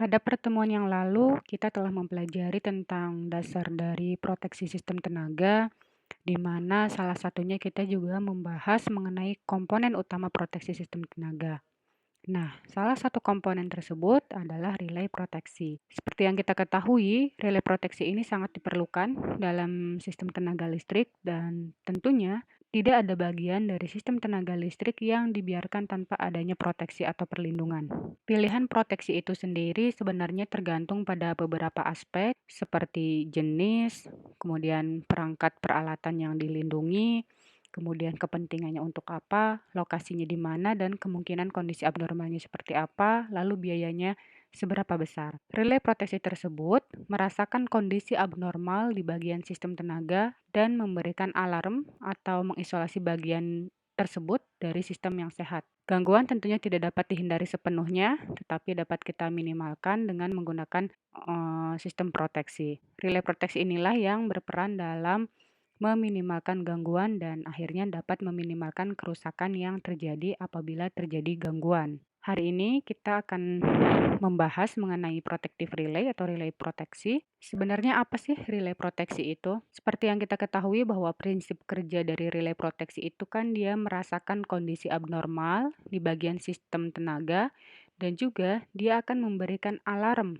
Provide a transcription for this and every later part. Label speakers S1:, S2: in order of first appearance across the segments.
S1: Pada pertemuan yang lalu, kita telah mempelajari tentang dasar dari proteksi sistem tenaga, di mana salah satunya kita juga membahas mengenai komponen utama proteksi sistem tenaga. Nah, salah satu komponen tersebut adalah relay proteksi. Seperti yang kita ketahui, relay proteksi ini sangat diperlukan dalam sistem tenaga listrik dan tentunya tidak ada bagian dari sistem tenaga listrik yang dibiarkan tanpa adanya proteksi atau perlindungan. Pilihan proteksi itu sendiri sebenarnya tergantung pada beberapa aspek seperti jenis, kemudian perangkat peralatan yang dilindungi, kemudian kepentingannya untuk apa, lokasinya di mana, dan kemungkinan kondisi abnormalnya seperti apa, lalu biayanya seberapa besar. Relay proteksi tersebut merasakan kondisi abnormal di bagian sistem tenaga dan memberikan alarm atau mengisolasi bagian tersebut dari sistem yang sehat. Gangguan tentunya tidak dapat dihindari sepenuhnya, tetapi dapat kita minimalkan dengan menggunakan sistem proteksi. Relay proteksi inilah yang berperan dalam meminimalkan gangguan dan akhirnya dapat meminimalkan kerusakan yang terjadi apabila terjadi gangguan. Hari ini kita akan membahas mengenai protective relay atau relay proteksi. Sebenarnya apa sih relay proteksi itu? Seperti yang kita ketahui bahwa prinsip kerja dari relay proteksi itu kan dia merasakan kondisi abnormal di bagian sistem tenaga dan juga dia akan memberikan alarm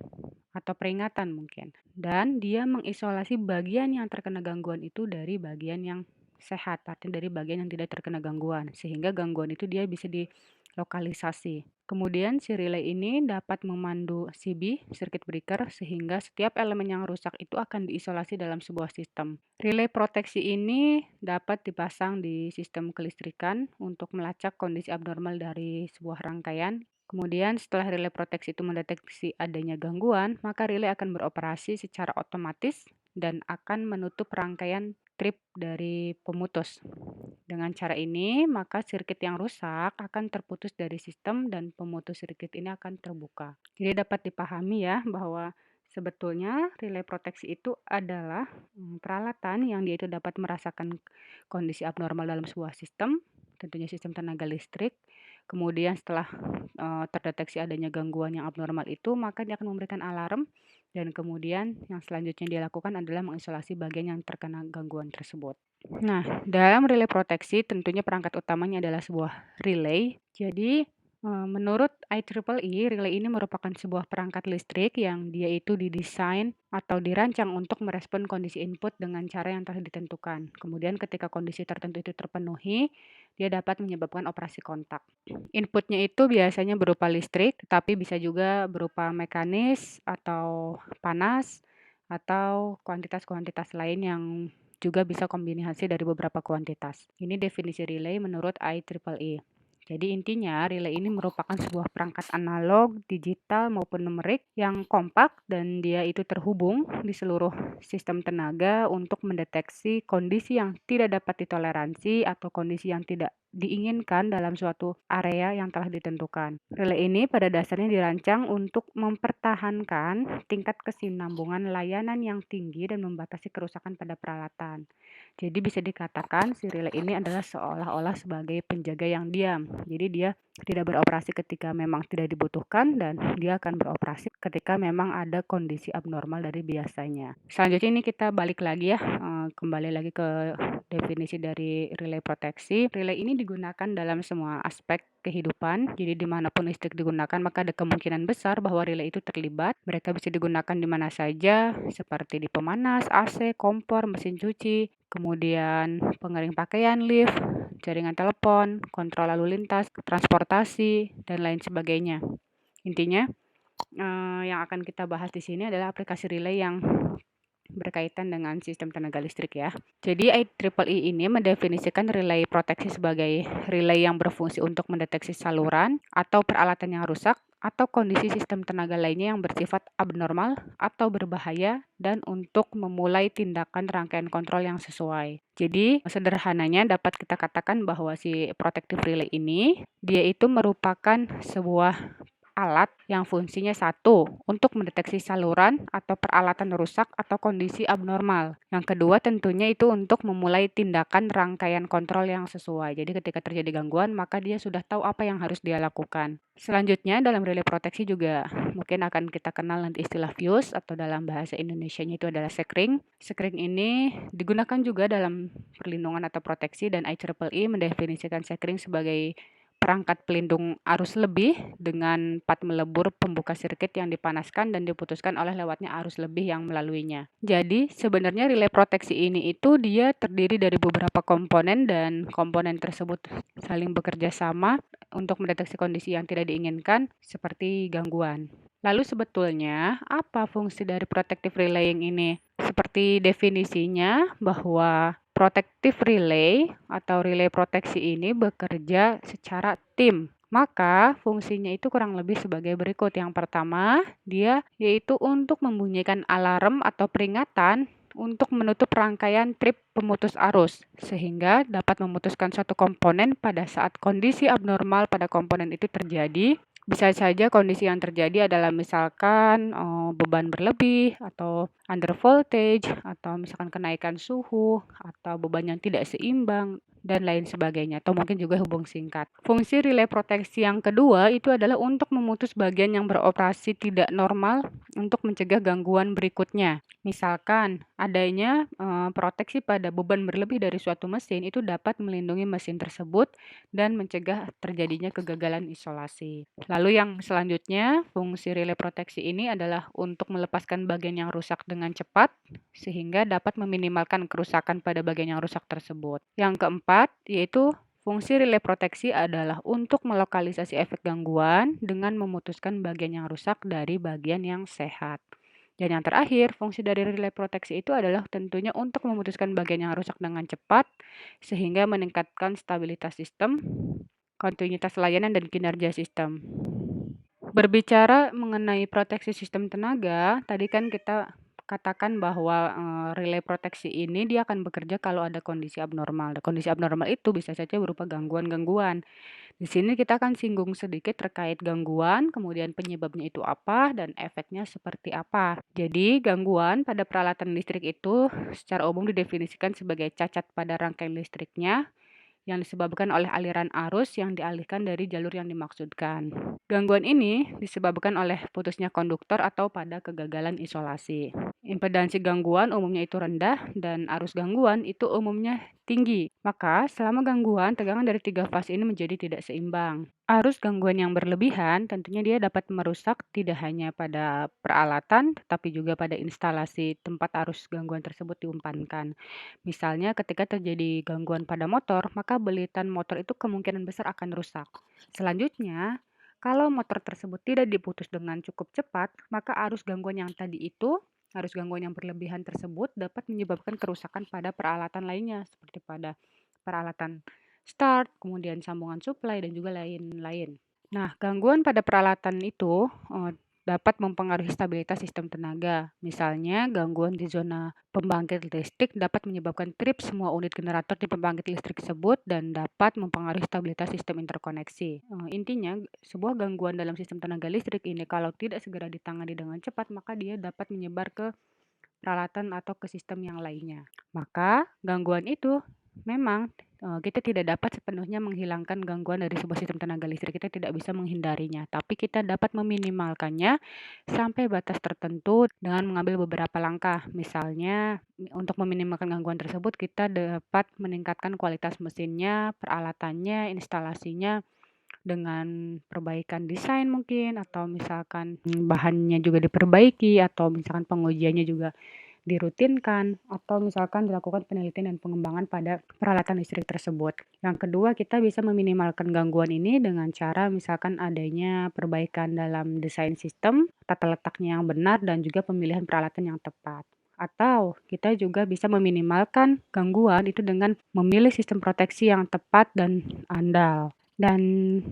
S1: atau peringatan mungkin. Dan dia mengisolasi bagian yang terkena gangguan itu dari bagian yang sehat, artinya dari bagian yang tidak terkena gangguan, sehingga gangguan itu dia bisa dilokalisasi. Kemudian si relay ini dapat memandu CB, circuit breaker, sehingga setiap elemen yang rusak itu akan diisolasi dalam sebuah sistem. Relay proteksi ini dapat dipasang di sistem kelistrikan untuk melacak kondisi abnormal dari sebuah rangkaian. Kemudian setelah relay proteksi itu mendeteksi adanya gangguan, maka relay akan beroperasi secara otomatis dan akan menutup rangkaian trip dari pemutus. Dengan cara ini, maka sirkuit yang rusak akan terputus dari sistem dan pemutus sirkuit ini akan terbuka. Jadi dapat dipahami ya bahwa sebetulnya relay proteksi itu adalah peralatan yang dia itu dapat merasakan kondisi abnormal dalam sebuah sistem, tentunya sistem tenaga listrik. Kemudian setelah terdeteksi adanya gangguan yang abnormal itu, maka dia akan memberikan alarm dan kemudian yang selanjutnya dia lakukan adalah mengisolasi bagian yang terkena gangguan tersebut. Nah, dalam relay proteksi tentunya perangkat utamanya adalah sebuah relay. Jadi, menurut IEEE, relay ini merupakan sebuah perangkat listrik yang dia itu didesain atau dirancang untuk merespon kondisi input dengan cara yang telah ditentukan. Kemudian ketika kondisi tertentu itu terpenuhi, dia dapat menyebabkan operasi kontak. Inputnya itu biasanya berupa listrik, tetapi bisa juga berupa mekanis atau panas atau kuantitas-kuantitas lain yang juga bisa kombinasi dari beberapa kuantitas. Ini definisi relay menurut IEEE. Jadi intinya relay ini merupakan sebuah perangkat analog, digital maupun numerik yang kompak dan dia itu terhubung di seluruh sistem tenaga untuk mendeteksi kondisi yang tidak dapat ditoleransi atau kondisi yang tidak diinginkan dalam suatu area yang telah ditentukan. Relay ini pada dasarnya dirancang untuk mempertahankan tingkat kesinambungan layanan yang tinggi dan membatasi kerusakan pada peralatan. Jadi bisa dikatakan si relay ini adalah seolah-olah sebagai penjaga yang diam. Jadi dia tidak beroperasi ketika memang tidak dibutuhkan dan dia akan beroperasi ketika memang ada kondisi abnormal dari biasanya. Selanjutnya ini kita balik lagi ya, kembali lagi ke definisi dari relay proteksi. Relay ini digunakan dalam semua aspek kehidupan, jadi dimanapun listrik digunakan maka ada kemungkinan besar bahwa relay itu terlibat. Mereka bisa digunakan di mana saja, seperti di pemanas, AC, kompor, mesin cuci, kemudian pengering pakaian, lift, jaringan telepon, kontrol lalu lintas, transportasi, dan lain sebagainya. Intinya, yang akan kita bahas di sini adalah aplikasi relay yang berkaitan dengan sistem tenaga listrik ya. Jadi IEEE ini mendefinisikan relay proteksi sebagai relay yang berfungsi untuk mendeteksi saluran atau peralatan yang rusak atau kondisi sistem tenaga lainnya yang bersifat abnormal atau berbahaya dan untuk memulai tindakan rangkaian kontrol yang sesuai. Jadi sederhananya dapat kita katakan bahwa si protective relay ini dia itu merupakan sebuah alat yang fungsinya satu, untuk mendeteksi saluran atau peralatan rusak atau kondisi abnormal. Yang kedua tentunya itu untuk memulai tindakan rangkaian kontrol yang sesuai. Jadi ketika terjadi gangguan, maka dia sudah tahu apa yang harus dia lakukan. Selanjutnya dalam relay proteksi juga mungkin akan kita kenal nanti istilah fuse atau dalam bahasa Indonesianya itu adalah sekring. Sekring ini digunakan juga dalam perlindungan atau proteksi dan IEEE mendefinisikan sekring sebagai perangkat pelindung arus lebih dengan pad melebur pembuka sirkuit yang dipanaskan dan diputuskan oleh lewatnya arus lebih yang melaluinya. Jadi sebenarnya relay proteksi ini itu dia terdiri dari beberapa komponen dan komponen tersebut saling bekerja sama untuk mendeteksi kondisi yang tidak diinginkan seperti gangguan. Lalu sebetulnya apa fungsi dari protective relaying ini? Seperti definisinya bahwa protective relay atau relay proteksi ini bekerja secara tim. Maka fungsinya itu kurang lebih sebagai berikut. Yang pertama, dia yaitu untuk membunyikan alarm atau peringatan untuk menutup rangkaian trip pemutus arus sehingga dapat memutuskan suatu komponen pada saat kondisi abnormal pada komponen itu terjadi. Bisa saja kondisi yang terjadi adalah misalkan beban berlebih atau under voltage atau misalkan kenaikan suhu atau beban yang tidak seimbang dan lain sebagainya atau mungkin juga hubung singkat. Fungsi relay proteksi yang kedua itu adalah untuk memutus bagian yang beroperasi tidak normal untuk mencegah gangguan berikutnya. Misalkan adanya proteksi pada beban berlebih dari suatu mesin itu dapat melindungi mesin tersebut dan mencegah terjadinya kegagalan isolasi. Lalu yang selanjutnya, fungsi relay proteksi ini adalah untuk melepaskan bagian yang rusak dengan cepat sehingga dapat meminimalkan kerusakan pada bagian yang rusak tersebut. Yang keempat, yaitu fungsi relay proteksi adalah untuk melokalisasi efek gangguan dengan memutuskan bagian yang rusak dari bagian yang sehat. Dan yang terakhir, fungsi dari relay proteksi itu adalah tentunya untuk memutuskan bagian yang rusak dengan cepat sehingga meningkatkan stabilitas sistem, kontinuitas layanan dan kinerja sistem. Berbicara mengenai proteksi sistem tenaga, tadi kan kita katakan bahwa relay proteksi ini dia akan bekerja kalau ada kondisi abnormal. Kondisi abnormal itu bisa saja berupa gangguan-gangguan. Di sini kita akan singgung sedikit terkait gangguan, kemudian penyebabnya itu apa dan efeknya seperti apa. Jadi, gangguan pada peralatan listrik itu secara umum didefinisikan sebagai cacat pada rangkaian listriknya yang disebabkan oleh aliran arus yang dialihkan dari jalur yang dimaksudkan. Gangguan ini disebabkan oleh putusnya konduktor atau pada kegagalan isolasi. Impedansi gangguan umumnya itu rendah dan arus gangguan itu umumnya tinggi. Maka selama gangguan, tegangan dari tiga fase ini menjadi tidak seimbang. Arus gangguan yang berlebihan tentunya dia dapat merusak tidak hanya pada peralatan tetapi juga pada instalasi tempat arus gangguan tersebut diumpankan. Misalnya ketika terjadi gangguan pada motor, maka belitan motor itu kemungkinan besar akan rusak. Selanjutnya, kalau motor tersebut tidak diputus dengan cukup cepat, maka arus gangguan yang tadi itu, arus gangguan yang berlebihan tersebut dapat menyebabkan kerusakan pada peralatan lainnya, seperti pada peralatan start, kemudian sambungan supply, dan juga lain-lain. Nah, gangguan pada peralatan itu dapat mempengaruhi stabilitas sistem tenaga. Misalnya, gangguan di zona pembangkit listrik dapat menyebabkan trip semua unit generator di pembangkit listrik tersebut dan dapat mempengaruhi stabilitas sistem interkoneksi. Intinya, sebuah gangguan dalam sistem tenaga listrik ini kalau tidak segera ditangani dengan cepat, maka dia dapat menyebar ke peralatan atau ke sistem yang lainnya. Maka, gangguan itu memang kita tidak dapat sepenuhnya menghilangkan gangguan dari sebuah sistem tenaga listrik. Kita tidak bisa menghindarinya, tapi kita dapat meminimalkannya sampai batas tertentu dengan mengambil beberapa langkah. Misalnya, untuk meminimalkan gangguan tersebut, kita dapat meningkatkan kualitas mesinnya, peralatannya, instalasinya dengan perbaikan desain mungkin, atau misalkan bahannya juga diperbaiki, atau misalkan pengujiannya juga dirutinkan, atau misalkan dilakukan penelitian dan pengembangan pada peralatan listrik tersebut. Yang kedua, kita bisa meminimalkan gangguan ini dengan cara misalkan adanya perbaikan dalam desain sistem, tata letaknya yang benar, dan juga pemilihan peralatan yang tepat. Atau kita juga bisa meminimalkan gangguan itu dengan memilih sistem proteksi yang tepat dan andal. Dan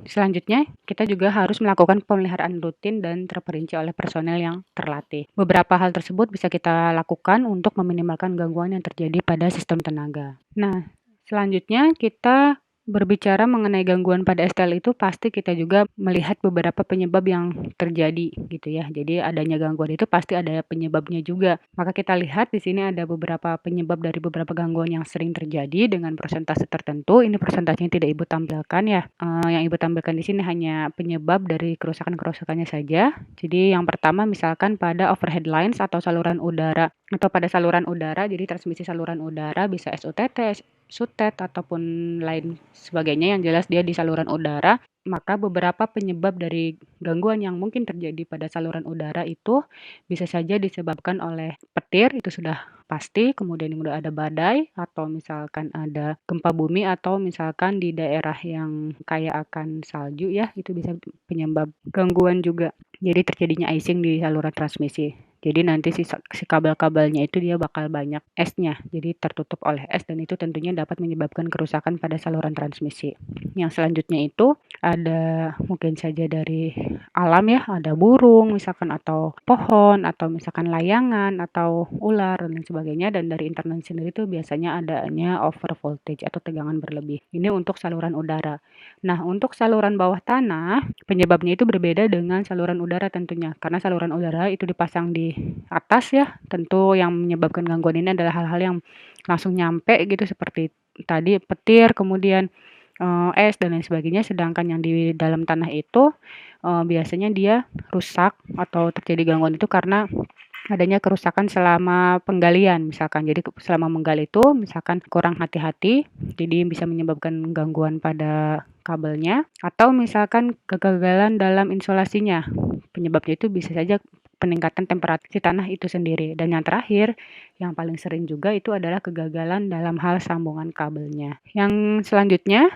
S1: selanjutnya, kita juga harus melakukan pemeliharaan rutin dan terperinci oleh personel yang terlatih. Beberapa hal tersebut bisa kita lakukan untuk meminimalkan gangguan yang terjadi pada sistem tenaga. Nah, selanjutnya kita Berbicara mengenai gangguan pada STL itu pasti kita juga melihat beberapa penyebab yang terjadi gitu ya. Jadi adanya gangguan itu pasti ada penyebabnya juga. Maka kita lihat di sini ada beberapa penyebab dari beberapa gangguan yang sering terjadi dengan persentase tertentu. Ini persentasenya tidak Ibu tampilkan ya. Yang Ibu tampilkan di sini hanya penyebab dari kerusakan-kerusakannya saja. Jadi yang pertama misalkan pada overhead lines atau saluran udara atau pada saluran udara. Jadi transmisi saluran udara bisa SUTT, SUTET ataupun lain sebagainya yang jelas dia di saluran udara, maka beberapa penyebab dari gangguan yang mungkin terjadi pada saluran udara itu bisa saja disebabkan oleh petir, itu sudah pasti, kemudian udah ada badai atau misalkan ada gempa bumi atau misalkan di daerah yang kaya akan salju ya, itu bisa penyebab gangguan juga. Jadi terjadinya icing di saluran transmisi. Jadi nanti si kabel-kabelnya itu dia bakal banyak esnya, jadi tertutup oleh es dan itu tentunya dapat menyebabkan kerusakan pada saluran transmisi. Yang selanjutnya itu ada mungkin saja dari alam ya, ada burung misalkan atau pohon atau misalkan layangan atau ular dan lain sebagainya dan dari internal sendiri itu biasanya adanya over voltage atau tegangan berlebih. Ini untuk saluran udara. Nah, untuk saluran bawah tanah, penyebabnya itu berbeda dengan saluran udara tentunya. Karena saluran udara itu dipasang di atas ya, tentu yang menyebabkan gangguan ini adalah hal-hal yang langsung nyampe gitu seperti tadi petir, kemudian es dan lain sebagainya. Sedangkan yang di dalam tanah itu biasanya dia rusak atau terjadi gangguan itu karena adanya kerusakan selama penggalian misalkan. Jadi selama menggali itu misalkan kurang hati-hati, jadi bisa menyebabkan gangguan pada kabelnya atau misalkan kegagalan dalam insulasinya. Penyebabnya itu bisa saja peningkatan temperatur si tanah itu sendiri. Dan yang terakhir, yang paling sering juga itu adalah kegagalan dalam hal sambungan kabelnya. Yang selanjutnya,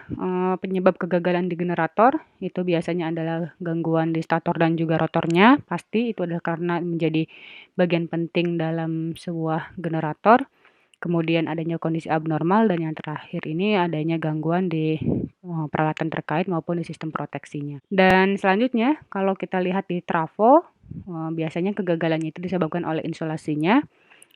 S1: penyebab kegagalan di generator itu biasanya adalah gangguan di stator dan juga rotornya. Pasti itu adalah karena menjadi bagian penting dalam sebuah generator. Kemudian adanya kondisi abnormal dan yang terakhir ini adanya gangguan di peralatan terkait maupun di sistem proteksinya. Dan selanjutnya kalau kita lihat di trafo, biasanya kegagalannya itu disebabkan oleh insulasinya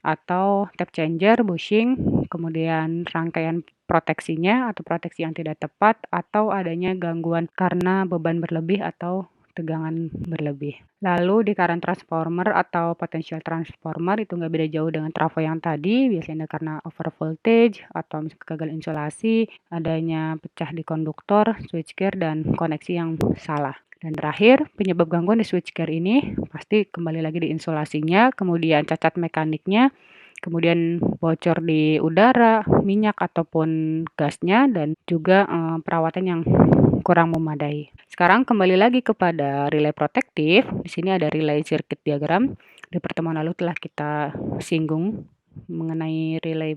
S1: atau tap changer, bushing, kemudian rangkaian proteksinya atau proteksi yang tidak tepat atau adanya gangguan karena beban berlebih atau tegangan berlebih. Lalu di current transformer atau potential transformer itu nggak beda jauh dengan trafo yang tadi, biasanya karena over voltage atau misalnya kegagalan insulasi, adanya pecah di konduktor, switchgear, dan koneksi yang salah. Dan terakhir, penyebab gangguan di switchgear ini pasti kembali lagi di insulasinya, kemudian cacat mekaniknya, kemudian bocor di udara, minyak ataupun gasnya, dan juga perawatan yang kurang memadai. Sekarang kembali lagi kepada relay protektif. Di sini ada relay circuit diagram. Di pertemuan lalu telah kita singgung mengenai relay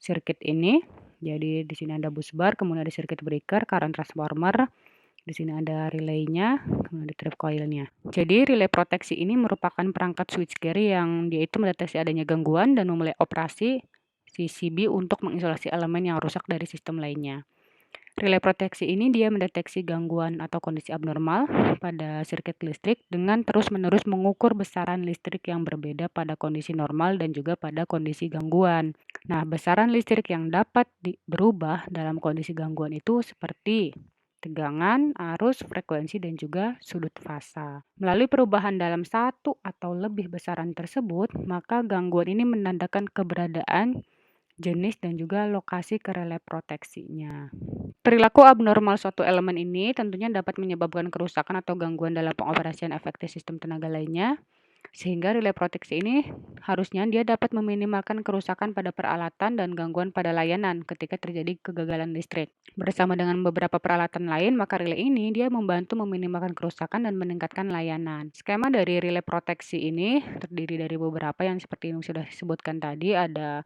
S1: circuit ini. Jadi di sini ada bus bar, kemudian ada circuit breaker, current transformer. Di sini ada relaynya, kemudian ada trip coilnya. Jadi relay proteksi ini merupakan perangkat switchgear yang dia itu mendeteksi adanya gangguan dan memulai operasi CCB untuk mengisolasi elemen yang rusak dari sistem lainnya. Relay proteksi ini dia mendeteksi gangguan atau kondisi abnormal pada sirkuit listrik dengan terus-menerus mengukur besaran listrik yang berbeda pada kondisi normal dan juga pada kondisi gangguan. Nah, besaran listrik yang dapat berubah dalam kondisi gangguan itu seperti tegangan, arus, frekuensi, dan juga sudut fasa. Melalui perubahan dalam satu atau lebih besaran tersebut, maka gangguan ini menandakan keberadaan jenis dan juga lokasi relay proteksinya. Perilaku abnormal suatu elemen ini tentunya dapat menyebabkan kerusakan atau gangguan dalam pengoperasian efektif sistem tenaga lainnya, sehingga relay proteksi ini harusnya dia dapat meminimalkan kerusakan pada peralatan dan gangguan pada layanan ketika terjadi kegagalan listrik. Bersama dengan beberapa peralatan lain, maka relay ini dia membantu meminimalkan kerusakan dan meningkatkan layanan. Skema dari relay proteksi ini terdiri dari beberapa yang seperti yang sudah disebutkan tadi, ada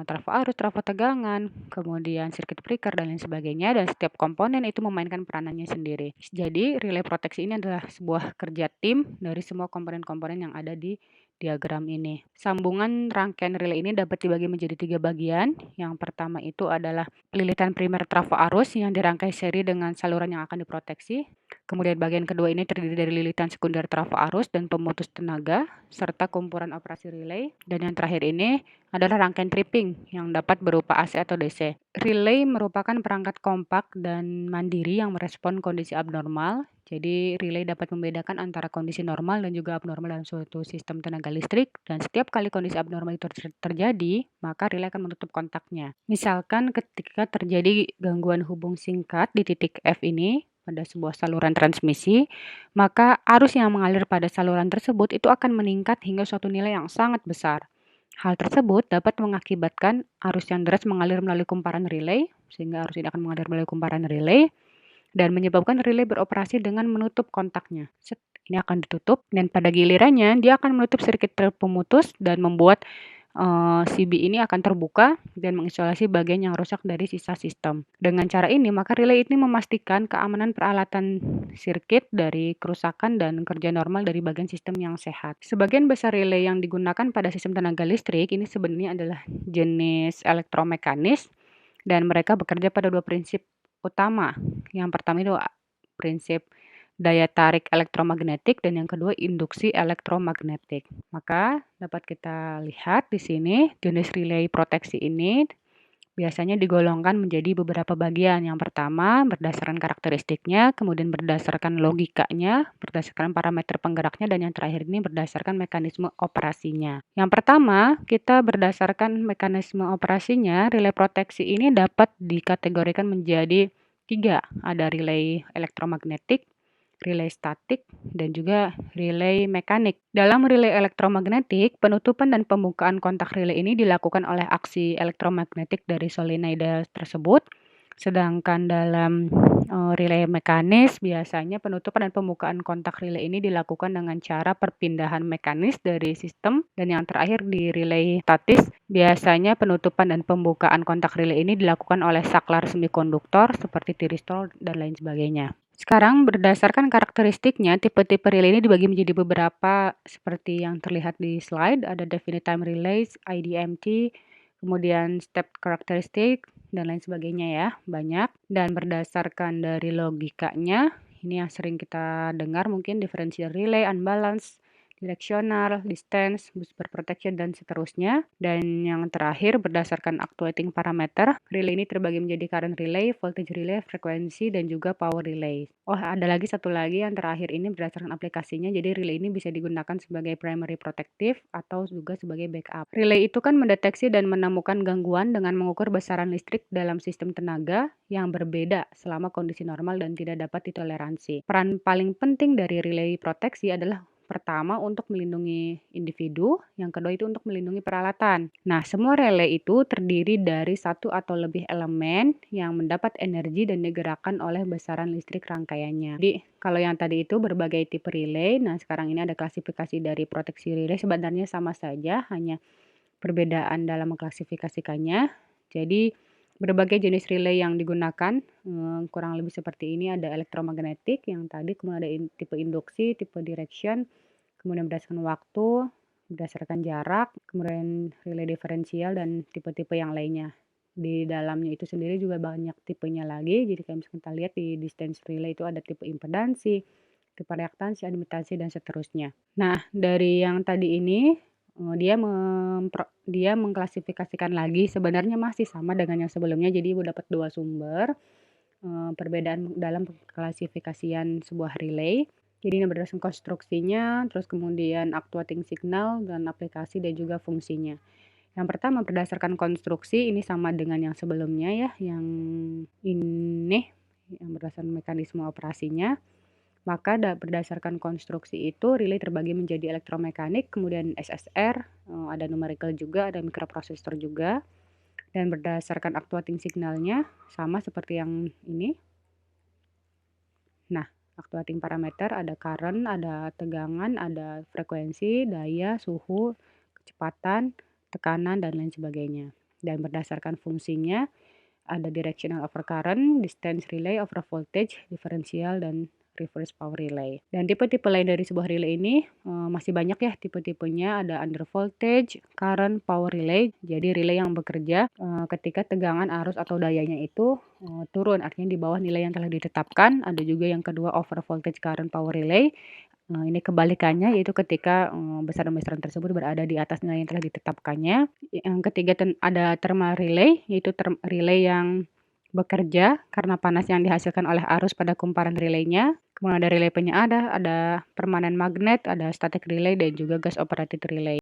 S1: trafo arus, trafo tegangan, kemudian sirkuit breaker dan lain sebagainya, dan setiap komponen itu memainkan peranannya sendiri. Jadi relay proteksi ini adalah sebuah kerja tim dari semua komponen-komponen yang ada di diagram ini. Sambungan rangkaian relay ini dapat dibagi menjadi 3 bagian. Yang pertama itu adalah pelilitan primer trafo arus yang dirangkai seri dengan saluran yang akan diproteksi. Kemudian bagian kedua ini terdiri dari lilitan sekunder trafo arus dan pemutus tenaga, serta kumpulan operasi relay. Dan yang terakhir ini adalah rangkaian tripping yang dapat berupa AC atau DC. Relay merupakan perangkat kompak dan mandiri yang merespon kondisi abnormal. Jadi relay dapat membedakan antara kondisi normal dan juga abnormal dalam suatu sistem tenaga listrik. Dan setiap kali kondisi abnormal itu terjadi, maka relay akan menutup kontaknya. Misalkan ketika terjadi gangguan hubung singkat di titik F ini, pada sebuah saluran transmisi, maka arus yang mengalir pada saluran tersebut itu akan meningkat hingga suatu nilai yang sangat besar. Hal tersebut dapat mengakibatkan arus yang deras mengalir melalui kumparan relay, sehingga arus ini akan mengalir melalui kumparan relay, dan menyebabkan relay beroperasi dengan menutup kontaknya. Ini akan ditutup, dan pada gilirannya dia akan menutup sirkuit pemutus dan membuat CB ini akan terbuka dan mengisolasi bagian yang rusak dari sisa sistem. Dengan cara ini, maka relay ini memastikan keamanan peralatan sirkuit dari kerusakan dan kerja normal dari bagian sistem yang sehat. Sebagian besar relay yang digunakan pada sistem tenaga listrik ini sebenarnya adalah jenis elektromekanis dan mereka bekerja pada 2 prinsip utama. Yang pertama itu prinsip daya tarik elektromagnetik dan yang kedua induksi elektromagnetik. Maka dapat kita lihat di sini jenis relay proteksi ini biasanya digolongkan menjadi beberapa bagian. Yang pertama berdasarkan karakteristiknya, kemudian berdasarkan logikanya, berdasarkan parameter penggeraknya, dan yang terakhir ini berdasarkan mekanisme operasinya. Yang pertama, kita berdasarkan mekanisme operasinya, relay proteksi ini dapat dikategorikan menjadi 3. Ada relay elektromagnetik, relay statik, dan juga relay mekanik. Dalam relay elektromagnetik, penutupan dan pembukaan kontak relay ini dilakukan oleh aksi elektromagnetik dari solenoida tersebut. Sedangkan dalam relay mekanis, biasanya penutupan dan pembukaan kontak relay ini dilakukan dengan cara perpindahan mekanis dari sistem. Dan yang terakhir di relay statis, biasanya penutupan dan pembukaan kontak relay ini dilakukan oleh saklar semikonduktor seperti tiristol dan lain sebagainya. Sekarang berdasarkan karakteristiknya, tipe-tipe relay ini dibagi menjadi beberapa seperti yang terlihat di slide. Ada definite time relays, IDMT, kemudian step characteristic, dan lain sebagainya ya, banyak. Dan berdasarkan dari logikanya, ini yang sering kita dengar mungkin differential relay, unbalanced, directional, distance, booster protection, dan seterusnya. Dan yang terakhir berdasarkan actuating parameter, relay ini terbagi menjadi current relay, voltage relay, frekuensi, dan juga power relay. Oh, ada lagi satu lagi yang terakhir ini berdasarkan aplikasinya, jadi relay ini bisa digunakan sebagai primary protective atau juga sebagai backup. Relay itu kan mendeteksi dan menemukan gangguan dengan mengukur besaran listrik dalam sistem tenaga yang berbeda selama kondisi normal dan tidak dapat ditoleransi. Peran paling penting dari relay proteksi adalah pertama untuk melindungi individu, yang kedua itu untuk melindungi peralatan. Nah, semua relay itu terdiri dari satu atau lebih elemen yang mendapat energi dan digerakkan oleh besaran listrik rangkaiannya. Jadi, kalau yang tadi itu berbagai tipe relay, nah sekarang ini ada klasifikasi dari proteksi relay, sebenarnya sama saja, hanya perbedaan dalam mengklasifikasikannya. Jadi, berbagai jenis relay yang digunakan kurang lebih seperti ini. Ada elektromagnetik yang tadi, kemudian ada tipe induksi, tipe direction, kemudian berdasarkan waktu, berdasarkan jarak, kemudian relay diferensial, dan tipe-tipe yang lainnya. Di dalamnya itu sendiri juga banyak tipenya lagi. Jadi kalau misalkan kita lihat di distance relay itu ada tipe impedansi, tipe reaktansi, admitansi, dan seterusnya. Nah, dari yang tadi ini dia mengklasifikasikan lagi, sebenarnya masih sama dengan yang sebelumnya. Jadi Ibu dapat 2 sumber perbedaan dalam klasifikasian sebuah relay. Jadi ini berdasarkan konstruksinya, terus kemudian actuating signal dan aplikasi dan juga fungsinya. Yang pertama berdasarkan konstruksi ini sama dengan yang sebelumnya ya, yang ini yang berdasarkan mekanisme operasinya. Maka berdasarkan konstruksi itu relay terbagi menjadi elektromekanik, kemudian SSR, ada numerical juga, ada microprocessor juga. Dan berdasarkan actuating signalnya sama seperti yang ini. Nah, actuating parameter ada current, ada tegangan, ada frekuensi, daya, suhu, kecepatan, tekanan, dan lain sebagainya. Dan berdasarkan fungsinya ada directional over current, distance relay over voltage, differential, dan reverse power relay. Dan tipe-tipe lain dari sebuah relay ini masih banyak ya tipe-tipenya, ada under voltage, current, power relay. Jadi relay yang bekerja ketika tegangan arus atau dayanya itu turun, artinya di bawah nilai yang telah ditetapkan. Ada juga yang kedua over voltage current power relay. Ini kebalikannya, yaitu ketika besaran-besaran tersebut berada di atas nilai yang telah ditetapkannya. Yang ketiga ada thermal relay, yaitu relay yang bekerja karena panas yang dihasilkan oleh arus pada kumparan relaynya. Kemudian ada relay penyeimbang, ada permanen magnet, ada static relay, dan juga gas operated relay.